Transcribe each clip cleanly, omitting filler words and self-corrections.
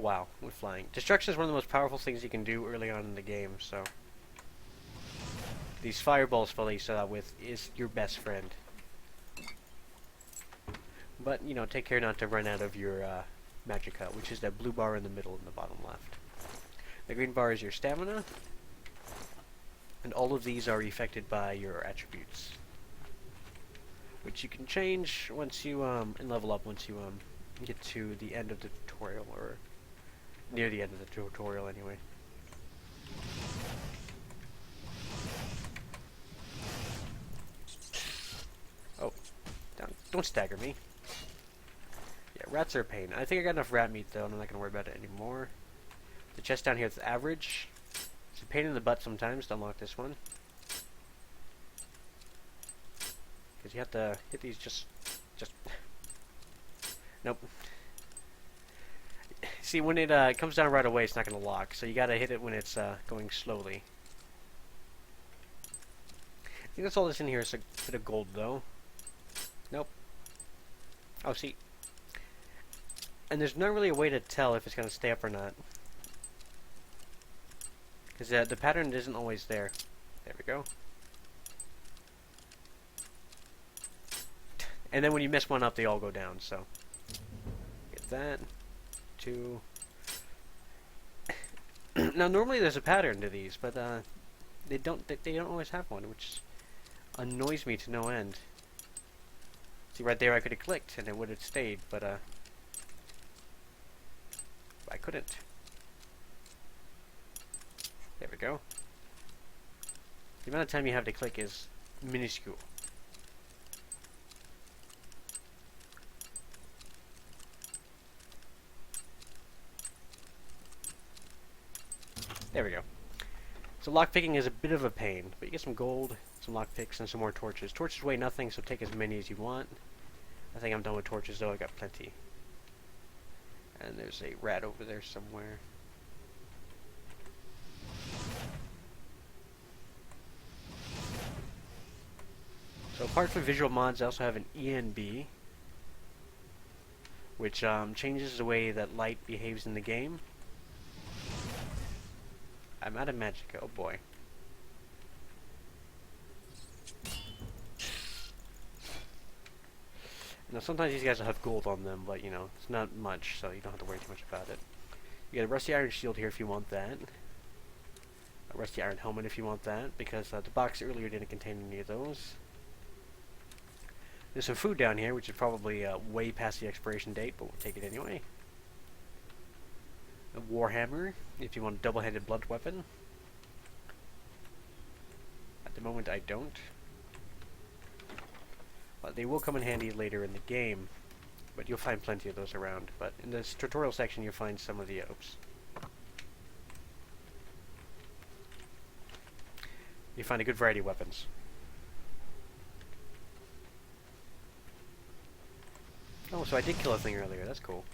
wow, with flying. Destruction is one of the most powerful things you can do early on in the game, so... These fireballs spell you start out with is your best friend. But, you know, take care not to run out of your magicka, which is that blue bar in the middle in the bottom left. The green bar is your stamina, and all of these are affected by your attributes, which you can change once you and level up once you get to the end of the tutorial, or near the end of the tutorial anyway. Oh, don't stagger me. Yeah, rats are a pain. I think I got enough rat meat though, and I'm not gonna worry about it anymore. The chest down here is average. It's a pain in the butt sometimes to unlock this one, because you have to hit these just nope. See, when it comes down right away, it's not going to lock, so you got to hit it when it's going slowly. I think that's all that's in here is a bit of gold, though. Nope. Oh, see. And there's not really a way to tell if it's going to stay up or not, because the pattern isn't always there. There we go. And then when you mess one up, they all go down, so... Get that. 2. Now, normally there's a pattern to these, but they don't always have one, which annoys me to no end. See, right there I could have clicked, and it would have stayed, but I couldn't. There we go. The amount of time you have to click is minuscule. There we go. So lockpicking is a bit of a pain, but you get some gold, some lockpicks, and some more torches. Torches weigh nothing, so take as many as you want. I think I'm done with torches, though. I got plenty. And there's a rat over there somewhere. So apart from visual mods, I also have an ENB, which changes the way that light behaves in the game. I'm out of magic. Oh boy. Now sometimes these guys will have gold on them, but you know, it's not much, so you don't have to worry too much about it. You get a rusty iron shield here if you want that. A rusty iron helmet if you want that, because the box earlier didn't contain any of those. There's some food down here, which is probably way past the expiration date, but we'll take it anyway. A warhammer, if you want a double-handed blunt weapon. At the moment, I don't. But they will come in handy later in the game, but you'll find plenty of those around. But in this tutorial section, you'll find some of the oops. You find a good variety of weapons. Oh, so I did kill a thing earlier. That's cool.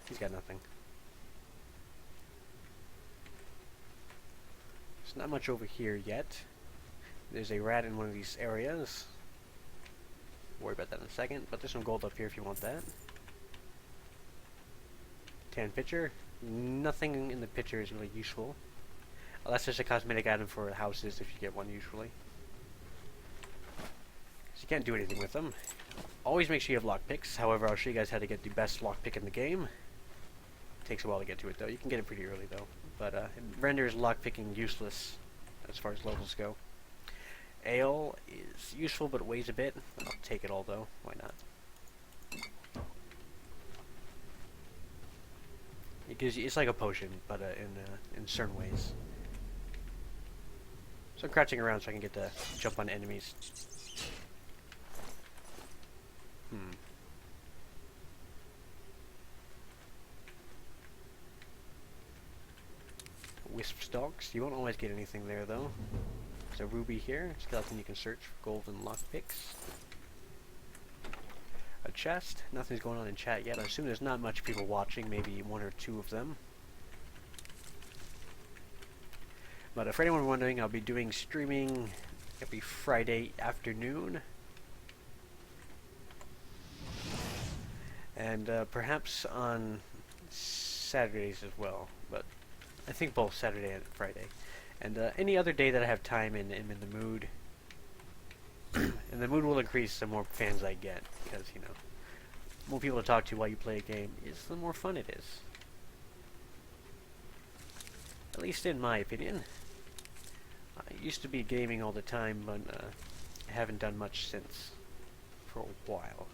He's got nothing. There's not much over here yet. There's a rat in one of these areas. Worry about that in a second, but there's some gold up here if you want that. Tan pitcher. Nothing in the pitcher is really useful. Oh, that's just a cosmetic item for houses if you get one usually. So you can't do anything with them. Always make sure you have lockpicks. However, I'll show you guys how to get the best lockpick in the game. It takes a while to get to it though. You can get it pretty early though. But it renders lockpicking useless as far as levels go. Ale is useful, but it weighs a bit. I'll take it all though. Why not? It gives you, it's like a potion, but in certain ways. So I'm crouching around so I can get to jump on enemies. Wisp stalks. You won't always get anything there though. There's a ruby here. Skeleton you can search for golden lockpicks. A chest. Nothing's going on in chat yet. I assume there's not much people watching. Maybe 1 or 2 of them. But for anyone wondering, I'll be doing streaming every Friday afternoon. And perhaps on Saturdays as well, but I think both Saturday and Friday. And any other day that I have time and am in the mood. And the mood will increase the more fans I get, because, you know, more people to talk to while you play a game is the more fun it is. At least in my opinion. I used to be gaming all the time, but I haven't done much since. For a while.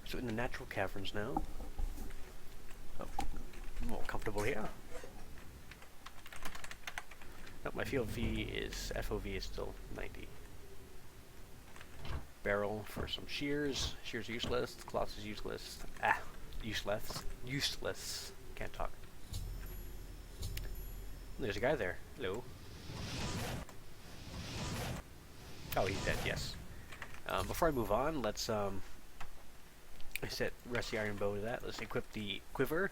So in the natural caverns now. Oh, more comfortable here. No, my FOV is still 90. Barrel for some shears. Shears useless. Cloths is useless. Useless. Useless. Can't talk. There's a guy there. Hello. Oh, he's dead, yes. Before I move on, let's, I set Rusty Iron Bow to that. Let's equip the quiver.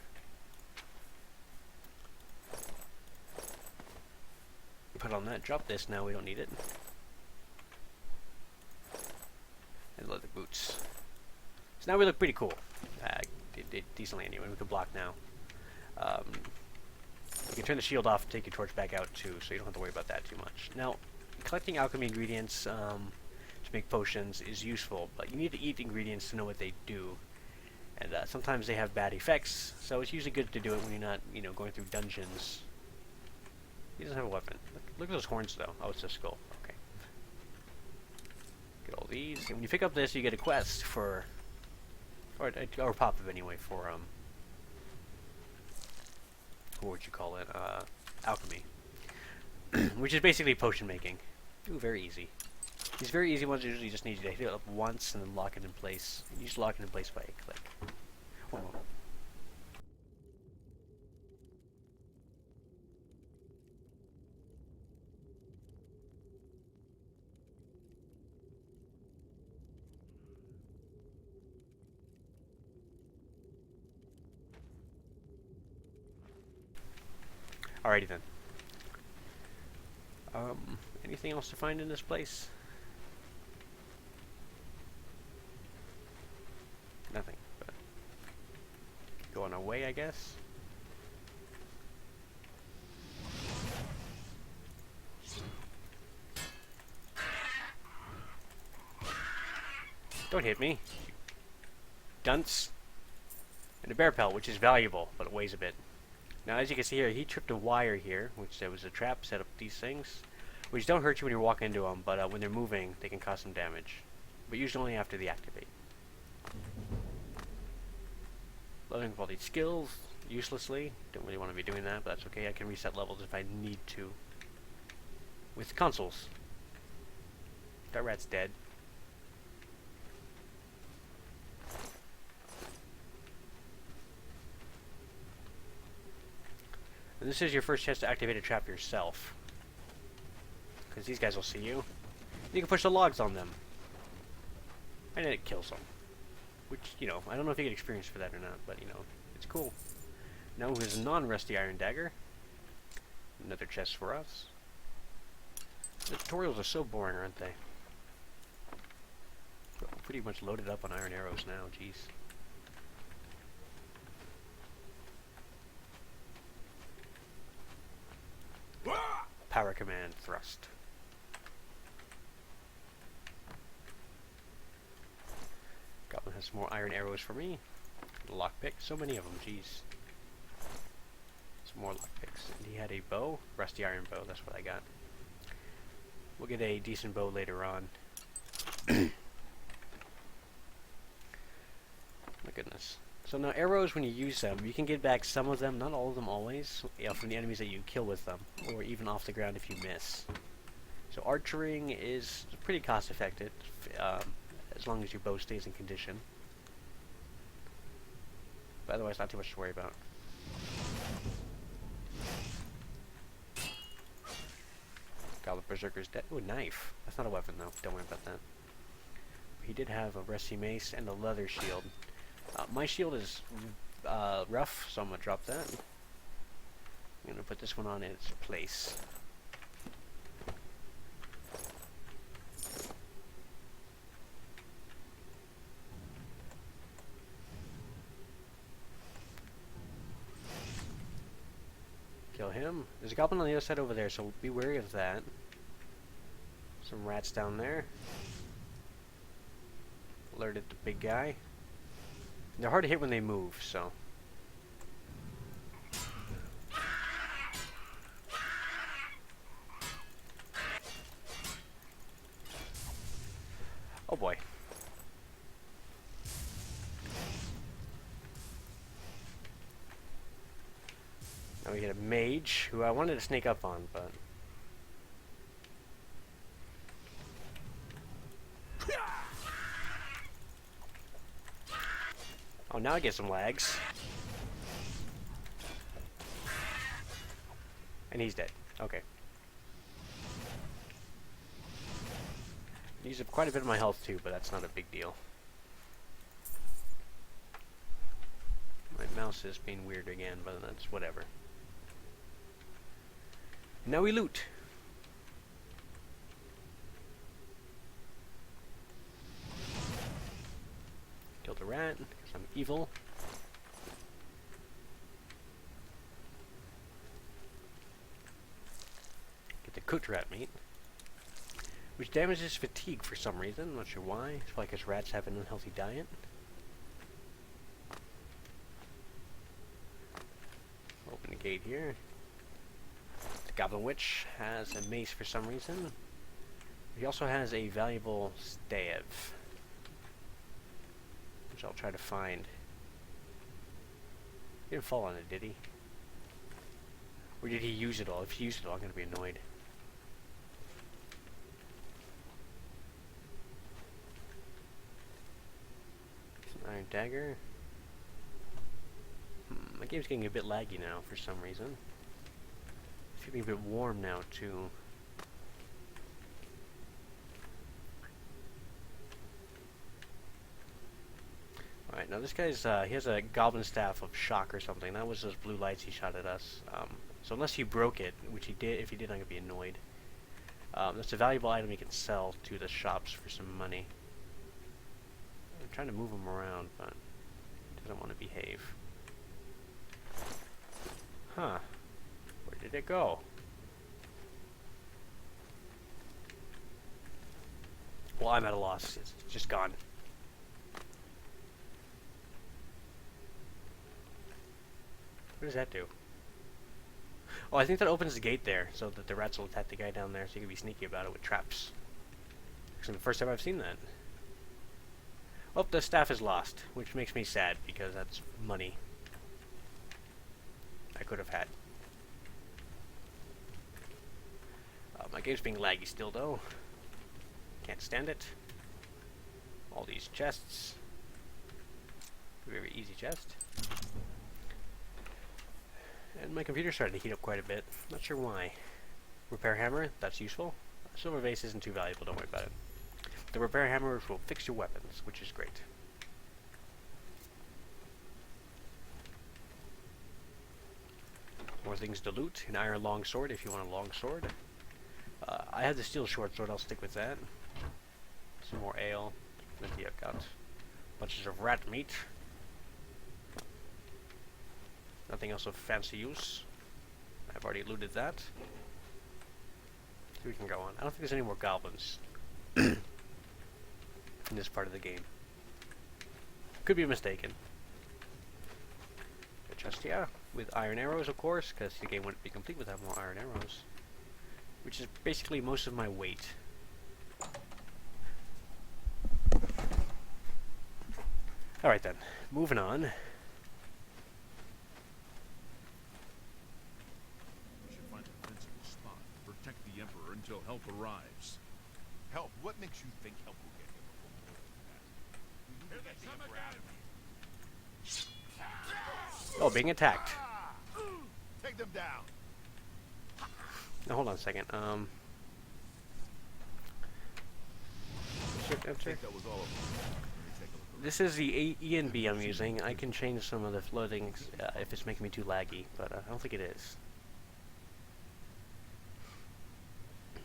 Put on that. Drop this now, we don't need it. And leather boots. So now we look pretty cool. Decently anyway, we can block now. You can turn the shield off, take your torch back out too, so you don't have to worry about that too much. Now, collecting alchemy ingredients to make potions is useful, but you need to eat ingredients to know what they do. And sometimes they have bad effects, so it's usually good to do it when you're not, you know, going through dungeons. He doesn't have a weapon. Look at those horns, though. Oh, it's a skull. Okay. Get all these. And when you pick up this, you get a quest for... Or pop-up, anyway, for, what would you call it? Alchemy. Which is basically potion making. Ooh, very easy. These very easy ones usually just need you to hit it up once and then lock it in place. You just lock it in place by a click. One moment. Alrighty then. Anything else to find in this place? Nothing, but go on our way, I guess. Don't hit me, you dunce. And a bear pelt, which is valuable, but it weighs a bit. Now, as you can see here, he tripped a wire here, which there was a trap set up these things, which don't hurt you when you're walking into them, but when they're moving, they can cause some damage. But usually only after they activate. Leveling all these skills uselessly. Don't really want to be doing that, but that's okay. I can reset levels if I need to. With consoles. That rat's dead. And this is your first chance to activate a trap yourself. Because these guys will see you. You can push the logs on them. And it kills them. Which, you know, I don't know if you get experience for that or not, but, you know, it's cool. Now here's a non-rusty iron dagger. Another chest for us. The tutorials are so boring, aren't they? We're pretty much loaded up on iron arrows now, jeez. Power command thrust. Goblin has some more iron arrows for me. Lockpick, so many of them, jeez. Some more lockpicks. And he had a bow, rusty iron bow, that's what I got. We'll get a decent bow later on. My goodness. So now arrows, when you use them, you can get back some of them, not all of them always, from the enemies that you kill with them, or even off the ground if you miss. So archering is pretty cost effective, as long as your bow stays in condition. But otherwise, not too much to worry about. Goblin Berserker's dead. Ooh, knife. That's not a weapon though, don't worry about that. He did have a rusty mace and a leather shield. My shield is rough, so I'm going to drop that. I'm going to put this one on in its place. kill him. There's a goblin on the other side over there, so be wary of that. Some rats down there. Alerted the big guy. They're hard to hit when they move, so. Oh boy. Now we get a mage, who I wanted to sneak up on, but... Oh, now I get some lags. And he's dead. Okay. Use up quite a bit of my health too, but that's not a big deal. My mouse is being weird again, but that's whatever. Now we loot. Killed a rat, because I'm evil. Get the cooked rat meat. Which damages fatigue for some reason, I'm not sure why. It's like because rats have an unhealthy diet. Open the gate here. The Goblin Witch has a mace for some reason. He also has a valuable staff, which I'll try to find. He didn't fall on it, did he? Or did he use it all? If he used it all, I'm going to be annoyed. Iron dagger. My game's getting a bit laggy now for some reason. It's getting a bit warm now too. Alright, now this guy's, he has a goblin staff of shock or something. That was those blue lights he shot at us. So unless he broke it, which he did, if he did I'm going to be annoyed. That's a valuable item he can sell to the shops for some money. I'm trying to move him around, but he doesn't want to behave. Huh. Where did it go? Well, I'm at a loss. It's just gone. What does that do? Oh, I think that opens the gate there, so that the rats will attack the guy down there, so you can be sneaky about it with traps. Actually, the first time I've seen that. Oh, the staff is lost, which makes me sad, because that's money I could have had. My game's being laggy still, though. Can't stand it. All these chests. Very easy chest. And my computer started to heat up quite a bit. Not sure why. Repair hammer, that's useful. Silver vase isn't too valuable, don't worry about it. The repair hammer will fix your weapons, which is great. More things to loot. An iron longsword if you want a longsword. I have the steel short sword, I'll stick with that. Some more ale. Plenty I've got. Bunches of rat meat. Nothing else of fancy use. I've already looted that. So we can go on. I don't think there's any more goblins in this part of the game. Could be mistaken. Just yeah, with iron arrows, of course, because the game wouldn't be complete without more iron arrows. Which is basically most of my weight. Alright then, moving on. We should find a defensible spot to protect the Emperor until help arrives. Help? What makes you think help will get here before more than that? We need to get the Emperor out of here. Oh, being attacked. Take them down. Now hold on a second. Shift I enter. think that was all of them. Let me take a look around. This is the ENB I'm using. I can change some of the flooding if it's making me too laggy, but I don't think it is.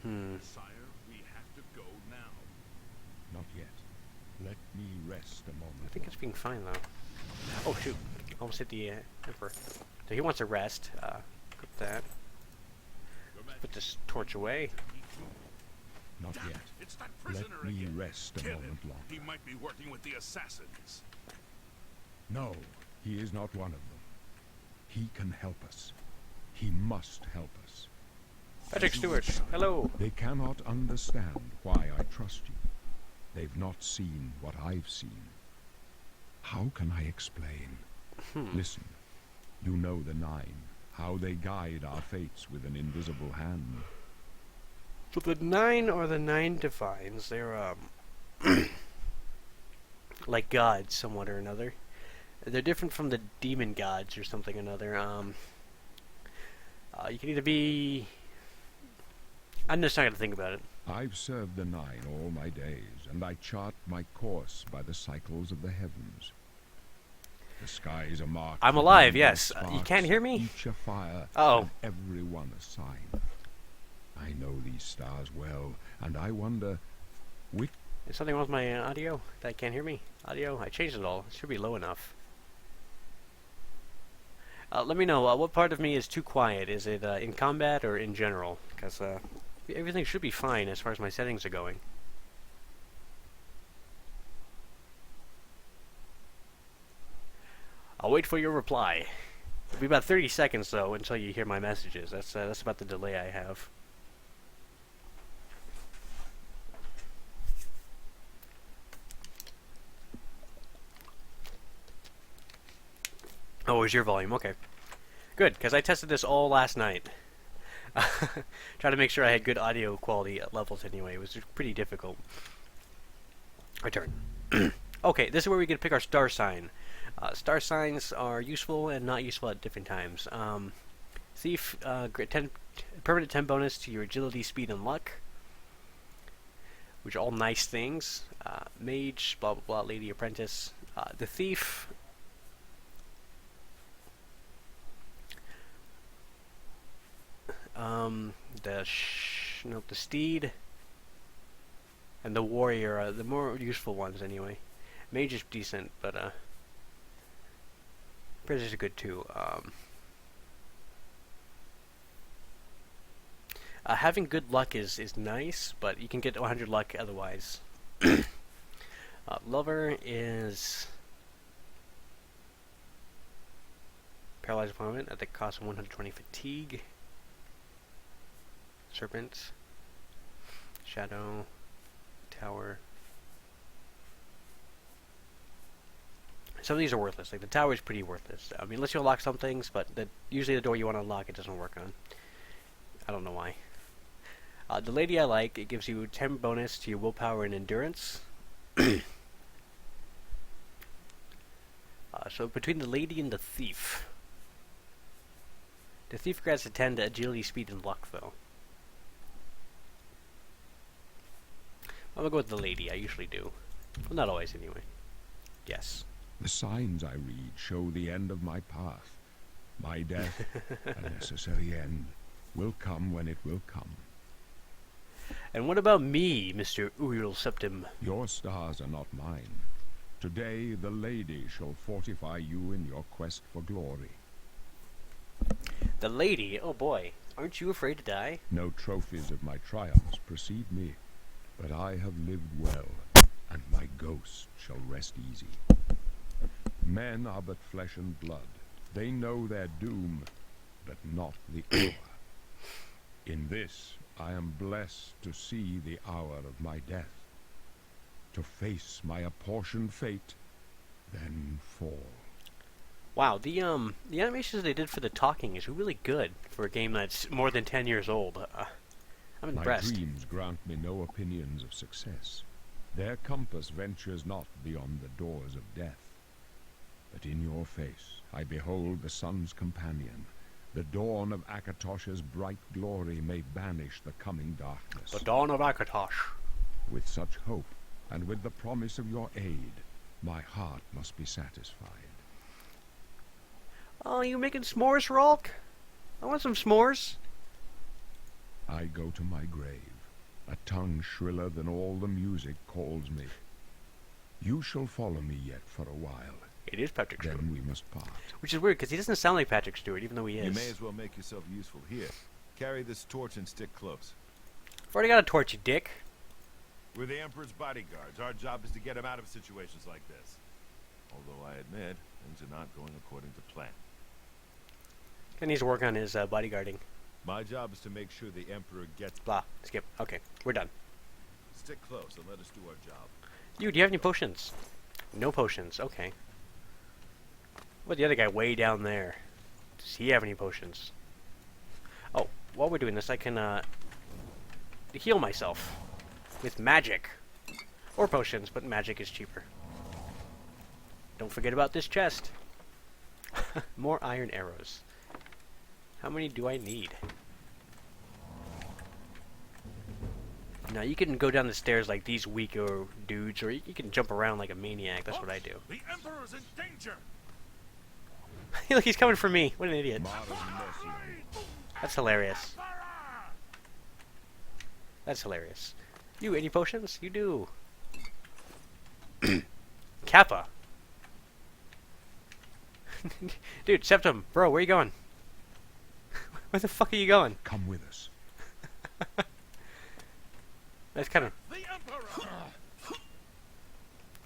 Sire, we have to go now. Not yet. Let me rest a moment. I think it's being fine though. Oh shoot! Almost hit the Emperor. So he wants a rest. Put that. Put this torch away. Not yet. It's that Let prisoner me again. rest a Kill moment him. longer. He might be working with the assassins. No, he is not one of them. He can help us. He must help us. Patrick Stewart, hello. They cannot understand why I trust you. They've not seen what I've seen. How can I explain? Listen, you know the Nine, how they guide our fates with an invisible hand. So the Nine are the Nine Divines. They're, like gods, somewhat or another. They're different from the demon gods or something or another. You can either be... I'm just not going to think about it. I've served the Nine all my days, and I chart my course by the cycles of the heavens. The skies are marked. I'm with alive, golden yes. You sparks, can't hear me? Each a fire, Oh. and every one a sign. I know these stars well, and I wonder which. Is something wrong with my audio? That can't hear me? Audio? I changed it all. It should be low enough. Let me know, what part of me is too quiet? Is it in combat or in general? Because everything should be fine as far as my settings are going. I'll wait for your reply. It'll be about 30 seconds, though, until you hear my messages. That's about the delay I have. Oh, it was your volume. Okay. Good, because I tested this all last night. Trying to make sure I had good audio quality levels anyway. It was pretty difficult. My turn. Okay, this is where we get to pick our star sign. Star signs are useful and not useful at different times. Thief, permanent 10 bonus to your agility, speed, and luck, which are all nice things. Mage, blah blah blah, lady apprentice. The thief, the steed, and the warrior are the more useful ones anyway. Mage is decent, but apprentice is good too. Having good luck is nice, but you can get 100 luck otherwise. Lover is paralyzed opponent at the cost of 120 fatigue. Serpent, shadow, tower. Some of these are worthless. Like the tower is pretty worthless. I mean, unless you unlock some things, but usually the door you want to unlock, it doesn't work on. I don't know why. The lady I like, it gives you 10 bonus to your willpower and endurance. So between the lady and the thief grants a 10 to agility, speed, and luck, though. I'm gonna go with the lady. I usually do. Well, not always, anyway. Yes. The signs I read show the end of my path. My death, a necessary end, will come when it will come. And what about me, Mr. Uriel Septim? Your stars are not mine. Today the lady shall fortify you in your quest for glory. The lady? Oh boy. Aren't you afraid to die? No trophies of my triumphs precede me, but I have lived well, and my ghost shall rest easy. Men are but flesh and blood. They know their doom, but not the hour. In this, I am blessed to see the hour of my death, to face my apportioned fate, then fall. Wow, the animations they did for the talking is really good for a game that's more than 10 years old. I'm impressed. My dreams grant me no opinions of success. Their compass ventures not beyond the doors of death. But in your face I behold the sun's companion. The dawn of Akatosh's bright glory may banish the coming darkness. The dawn of Akatosh. With such hope, and with the promise of your aid, my heart must be satisfied. Oh, you making s'mores, Ralk? I want some s'mores. I go to my grave. A tongue shriller than all the music calls me. You shall follow me yet for a while. It is Patrick Stewart. Then we must part. Which is weird, because he doesn't sound like Patrick Stewart, even though he is. You may as well make yourself useful here. Carry this torch and stick close. I've already got a torch, you dick. We're the Emperor's bodyguards. Our job is to get him out of situations like this. Although I admit, things are not going according to plan. He needs to work on his bodyguarding. My job is to make sure the Emperor gets... Blah. Skip. Okay, we're done. Stick close and let us do our job. You, do you have any potions? No potions. Okay. What about the other guy way down there? Does he have any potions? Oh, while we're doing this, I can heal myself with magic. Or potions, but magic is cheaper. Don't forget about this chest. More iron arrows. How many do I need? Now, you can go down the stairs like these weaker dudes, or you can jump around like a maniac. That's what I do. The Emperor's in danger! Look, he's coming for me. What an idiot. Mara's mercy. That's hilarious. That's hilarious. You, any potions? You do. Kappa. Dude, Septum, bro, where you going? Where the fuck are you going? Come with us. That's kind of... The Emperor!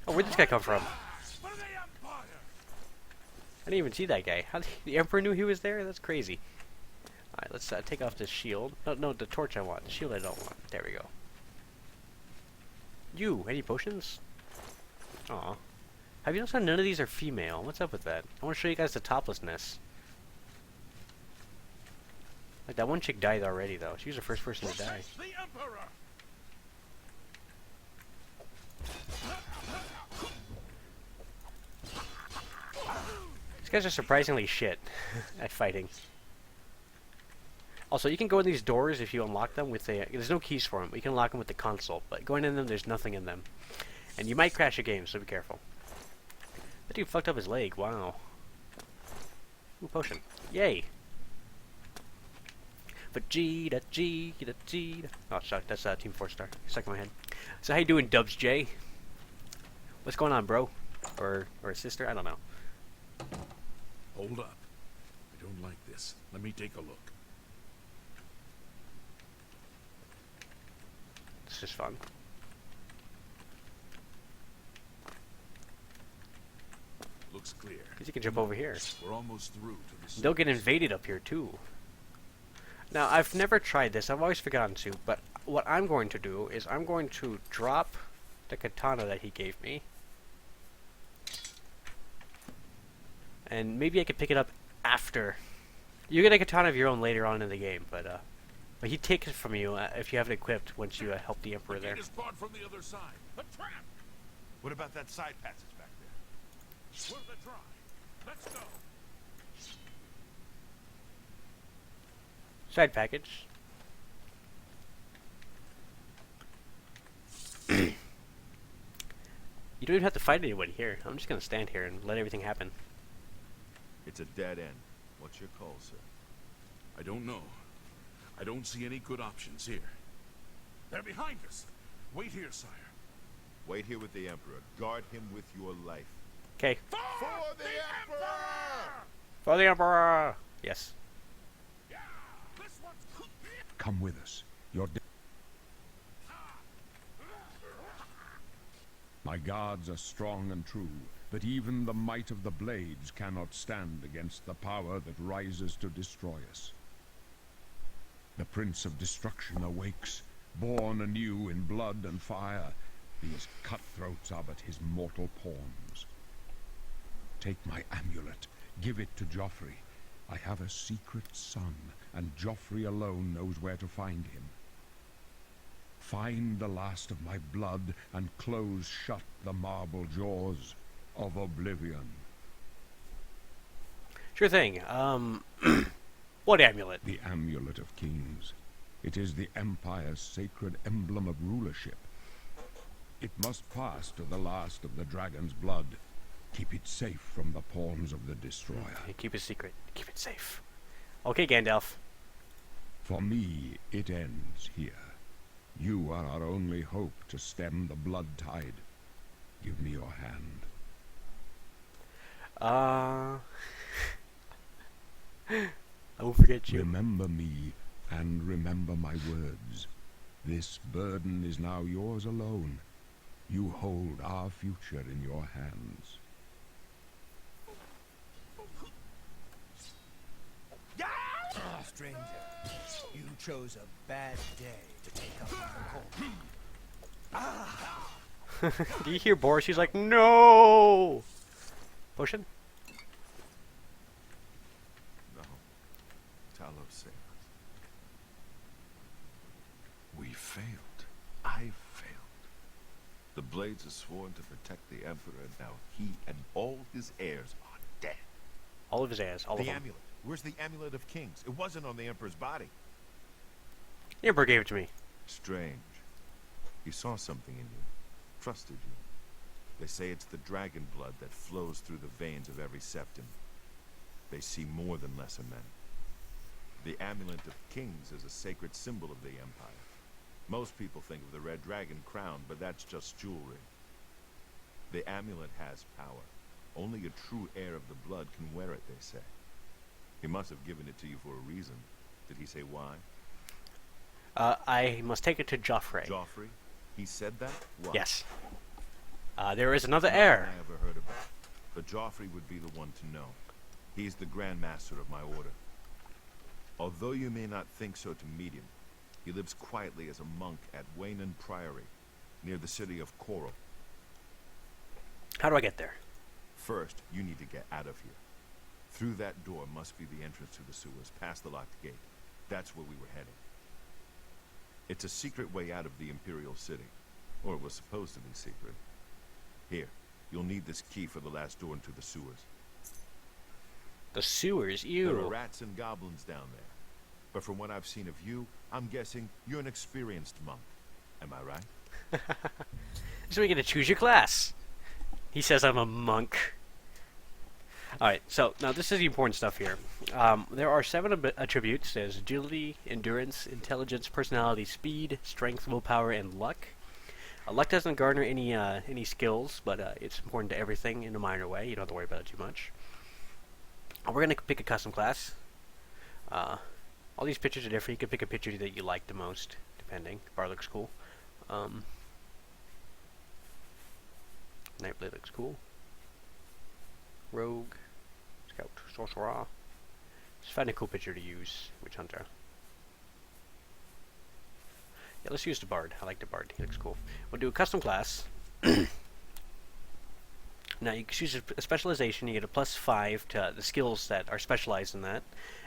Oh, where'd this guy come from? For the Empire! I didn't even see that guy. How the Emperor knew he was there? That's crazy. Alright, let's take off this shield. No, the torch I want. The shield I don't want. There we go. You, any potions? Aw. Have you noticed how none of these are female? What's up with that? I want to show you guys the toplessness. Like, that one chick died already, though. She was the first person to die. Protect the Emperor! These guys are surprisingly shit at fighting. Also, you can go in these doors if you unlock them with a... There's no keys for them. You can unlock them with the console. But going in them, there's nothing in them. And you might crash a game, so be careful. That dude fucked up his leg. Wow. Ooh, potion. Yay. Vegeta, Vegeta, Vegeta. Oh, sorry. That's Team 4-star. Stuck in my head. So how you doing, Dubs J? What's going on, bro? Or sister? I don't know. Hold up. I don't like this. Let me take a look. It's just fun. Looks clear. Because you can jump over here. We're almost through to the They'll get invaded up here, too. Now, I've never tried this. I've always forgotten to. But what I'm going to do is I'm going to drop the katana that he gave me. And maybe I could pick it up after. You get a katana of your own later on in the game, but he takes it from you if you have it equipped once you help the Emperor there. gate is barred from the other side. A trap! What about that side passage back there? Worth a try. Let's go. Side package. You don't even have to fight anybody here. I'm just gonna stand here and let everything happen. It's a dead end. What's your call, sir? I don't know. I don't see any good options here. They're behind us. Wait here, sire. Wait here with the Emperor. Guard him with your life. Okay. For the Emperor! For the Emperor! Yes. Yeah, this one's... Come with us. My gods are strong and true, but even the might of the blades cannot stand against the power that rises to destroy us. The Prince of Destruction awakes, born anew in blood and fire. These cutthroats are but his mortal pawns. Take my amulet, give it to Joffrey. I have a secret son, and Joffrey alone knows where to find him. Find the last of my blood and close shut the marble jaws of Oblivion. Sure thing. What amulet? The Amulet of Kings. It is the Empire's sacred emblem of rulership. It must pass to the last of the dragon's blood. Keep it safe from the pawns of the Destroyer. Okay, keep it secret. Keep it safe. Okay, Gandalf. For me, it ends here. You are our only hope to stem the blood tide. Give me your hand. I won't forget you. Remember me, and remember my words. This burden is now yours alone. You hold our future in your hands. Stranger, you chose a bad day to take up the cold. Do you hear Boris? She's like, no! Potion? No. Talos saved us. We failed. I failed. The Blades are sworn to protect the Emperor, and now he and all his heirs are dead. All of his ass, all of The them. amulet. Where's the Amulet of Kings? It wasn't on the Emperor's body. The Emperor gave it to me. Strange. He saw something in you. Trusted you. They say it's the dragon blood that flows through the veins of every septim. They see more than lesser men. The Amulet of Kings is a sacred symbol of the Empire. Most people think of the red dragon crown, but that's just jewelry. The amulet has power. Only a true heir of the blood can wear it, they say. He must have given it to you for a reason. Did he say why? I must take it to Joffrey. Joffrey? He said that? Why? Yes. There is another Not heir. I ever heard about. But Joffrey would be the one to know. He's the Grand Master of my order. Although you may not think so to meet him, he lives quietly as a monk at Waynon Priory, near the city of Coral. How do I get there? First, you need to get out of here. Through that door must be the entrance to the sewers, past the locked gate. That's where we were heading. It's a secret way out of the Imperial City. Or it was supposed to be secret. Here, you'll need this key for the last door into the sewers. The sewers, There ew. are rats and goblins down there. But from what I've seen of you, I'm guessing you're an experienced monk. Am I right? So we get to choose your class. He says I'm a monk. Alright, so now this is the important stuff here. There are 7 attributes. There's agility, endurance, intelligence, personality, speed, strength, willpower, and luck. Luck doesn't garner any skills, but it's important to everything in a minor way. You don't have to worry about it too much. We're going to pick a custom class. All these pictures are different. You can pick a picture that you like the most, depending. Bar looks cool. Nightblade looks cool. Rogue, Scout, Sorcerer. Just find a cool picture to use. Witch Hunter. Yeah, let's use the Bard. I like the Bard. He looks cool. We'll do a custom class. Now you can choose a specialization. You get a +5 to the skills that are specialized in that,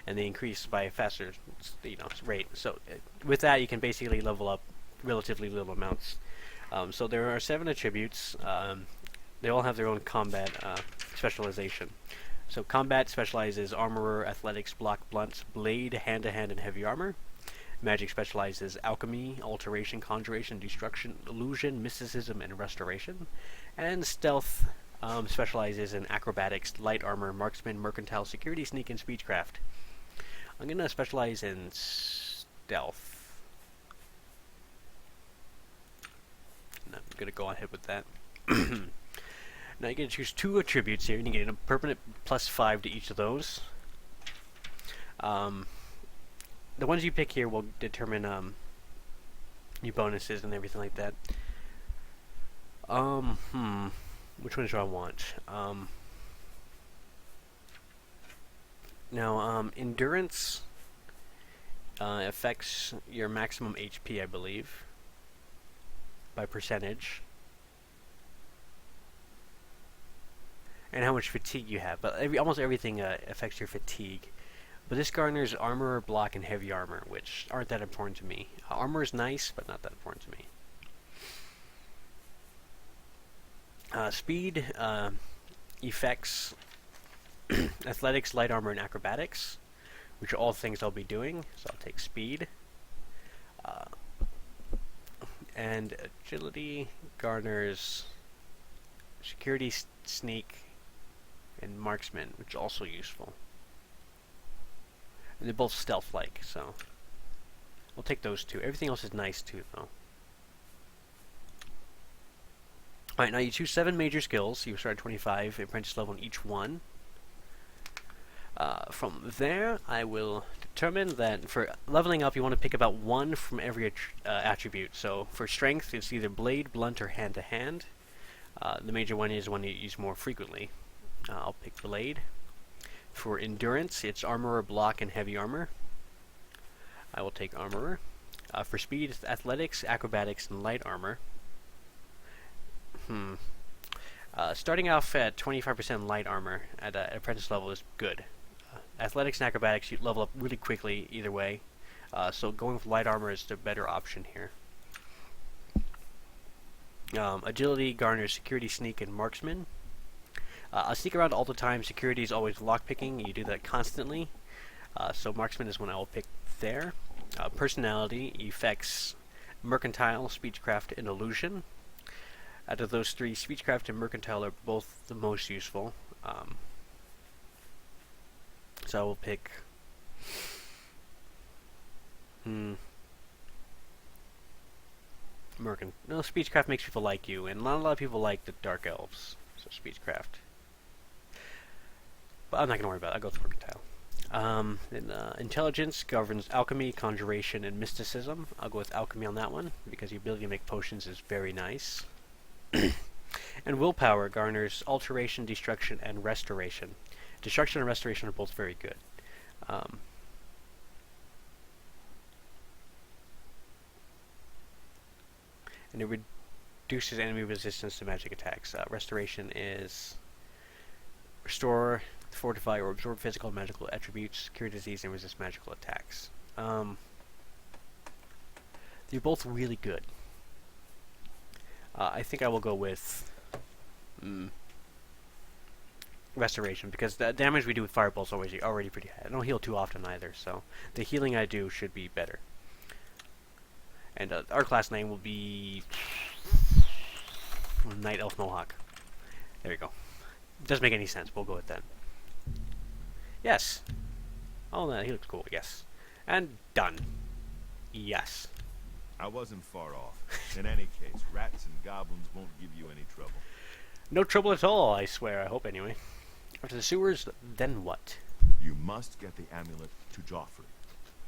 and they increase by a faster, rate. So with that, you can basically level up relatively little amounts. So there are 7 attributes. They all have their own combat specialization. So combat specializes armorer, athletics, block, blunts, blade, hand-to-hand, and heavy armor. Magic specializes alchemy, alteration, conjuration, destruction, illusion, mysticism, and restoration. And stealth specializes in acrobatics, light armor, marksman, mercantile, security, sneak, and speechcraft. I'm going to specialize in stealth. And I'm going to go ahead with that. Now you get to choose 2 attributes here, and you get a permanent +5 to each of those. The ones you pick here will determine your bonuses and everything like that. Which ones do I want? Now, endurance affects your maximum HP, I believe, by percentage. And how much fatigue you have, but almost everything affects your fatigue. But this garners armor, block, and heavy armor, which aren't that important to me. Armor is nice, but not that important to me. Speed effects athletics, light armor, and acrobatics, which are all things I'll be doing. So I'll take speed. And agility garners security, sneak, and marksman, which is also useful. And they're both stealth-like, so we'll take those 2. Everything else is nice too, though. Alright, now you choose 7 major skills. You start at 25 apprentice level on each one. From there, I will determine that for leveling up, you want to pick about 1 from every attribute. So for strength, it's either blade, blunt, or hand-to-hand. The major one is one you use more frequently. I'll pick blade. For endurance, it's armorer, block, and heavy armor. I will take armorer. For speed, it's athletics, acrobatics, and light armor. Starting off at 25% light armor at apprentice level is good. Athletics and acrobatics, you level up really quickly either way. So going with light armor is the better option here. Agility garners security, sneak, and marksman. I sneak around all the time. Security is always lockpicking. You do that constantly. So marksman is one I will pick there. Personality, effects, mercantile, speechcraft, and illusion. Out of those 3, speechcraft and mercantile are both the most useful. So I will pick... No, speechcraft makes people like you, and not a lot of people like the dark elves. So speechcraft. But I'm not going to worry about it. I'll go with mercantile. Intelligence governs alchemy, conjuration, and mysticism. I'll go with alchemy on that one, because the ability to make potions is very nice. And willpower garners alteration, destruction, and restoration. Destruction and restoration are both very good. And it reduces enemy resistance to magic attacks. Restoration is restore, fortify, or absorb physical and magical attributes, cure disease, and resist magical attacks. They're both really good. I think I will go with restoration, because the damage we do with fireballs is already pretty high. I don't heal too often either, so the healing I do should be better. And our class name will be Night Elf Mohawk. There we go. Doesn't make any sense. We'll go with that. Yes. Oh, no, he looks cool. Yes. And done. Yes. I wasn't far off. In any case, rats and goblins won't give you any trouble. No trouble at all, I swear. I hope, anyway. After the sewers, then what? You must get the amulet to Joffrey.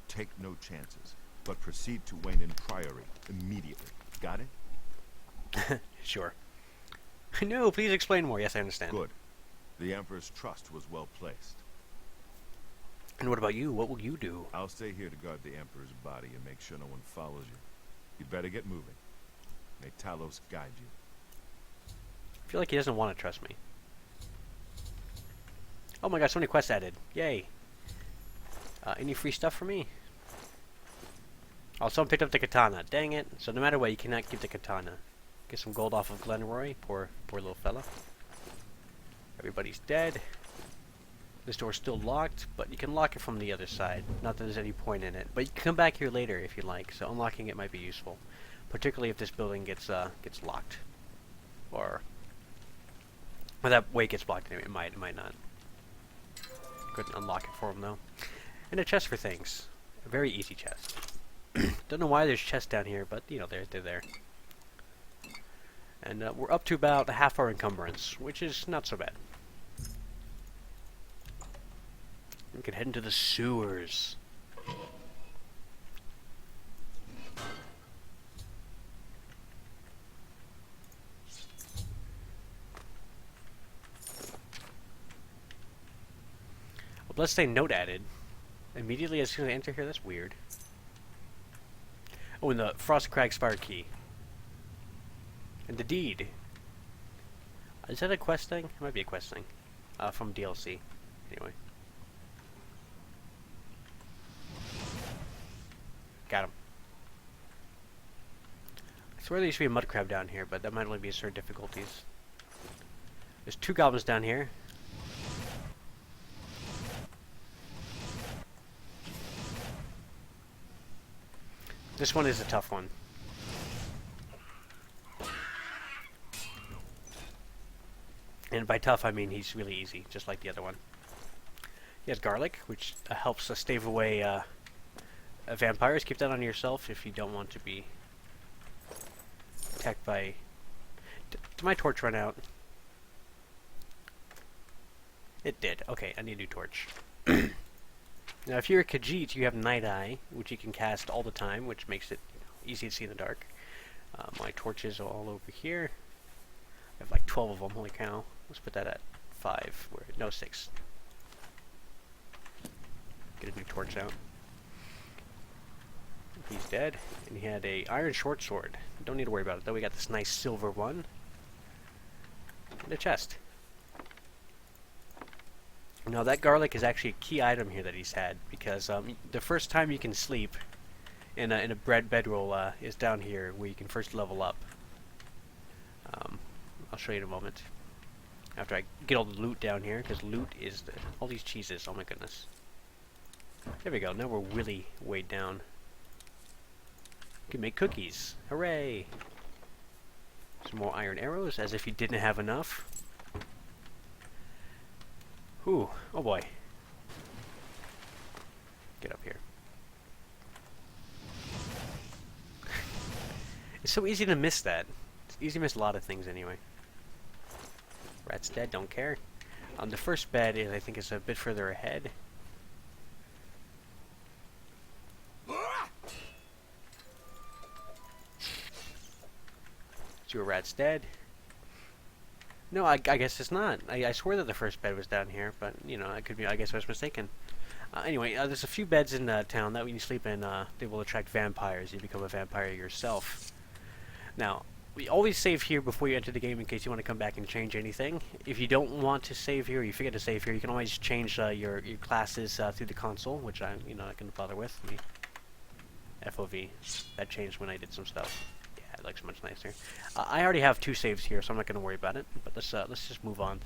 Take no chances, but proceed to Wayne Priory immediately. Got it? Sure. No, please explain more. Yes, I understand. Good. The Emperor's trust was well placed. And what about you? What will you do? I'll stay here to guard the Emperor's body and make sure no one follows you. You'd better get moving. May Talos guide you. I feel like he doesn't want to trust me. Oh my gosh, so many quests added. Yay. Any free stuff for me? Oh, someone picked up the katana. Dang it. So no matter what, you cannot keep the katana. Get some gold off of Glenroy. Poor little fella. Everybody's dead. This door's still locked, but you can lock it from the other side. Not that there's any point in it. But you can come back here later if you like, so unlocking it might be useful. Particularly if this building gets locked. Or that way gets blocked. It might not. Couldn't unlock it for him, though. And a chest for things. A very easy chest. Don't know why there's chests down here, but, you know, they're there. And we're up to about half our encumbrance, which is not so bad. We can head into the sewers. A bloodstained note added. Immediately as soon as I enter here, that's weird. Oh, and the Frost Crag Spire key. And the deed. Is that a quest thing? It might be a quest thing. From DLC. Anyway. Got him. I swear there used to be a mud crab down here, but that might only be certain difficulties. There's 2 goblins down here. This one is a tough one. And by tough, I mean he's really easy, just like the other one. He has garlic, which helps us stave away vampires. Keep that on yourself if you don't want to be attacked by Did my torch run out? It did. Okay, I need a new torch. Now, if you're a Khajiit, you have Night Eye, which you can cast all the time, which makes it easy to see in the dark. My torches are all over here. I have like 12 of them. Holy cow! Let's put that at 5. No, 6. Get a new torch out. He's dead, and he had a iron short sword. Don't need to worry about it though. We got this nice silver one and a chest. Now that garlic is actually a key item here that he's had, because the first time you can sleep in a bedroll is down here, where you can first level up. I'll show you in a moment. After I get all the loot down here, because loot is all these cheeses. Oh my goodness. There we go. Now we're really weighed down. You can make cookies. Hooray! Some more iron arrows, as if you didn't have enough. Ooh, oh boy. Get up here. It's so easy to miss that. It's easy to miss a lot of things anyway. Rat's dead, don't care. The first bed is, I think, is a bit further ahead. Your rat's dead. No, I guess it's not. I swear that the first bed was down here, but you know, I could be. I guess I was mistaken. Anyway, there's a few beds in town that when you sleep in, they will attract vampires. You become a vampire yourself. Now, we always save here before you enter the game in case you want to come back and change anything. If you don't want to save here, or you forget to save here, you can always change your classes through the console, which I'm not going to bother with. FOV. That changed when I did some stuff. It looks much nicer. I already have 2 saves here, so I'm not going to worry about it. But let's just move on to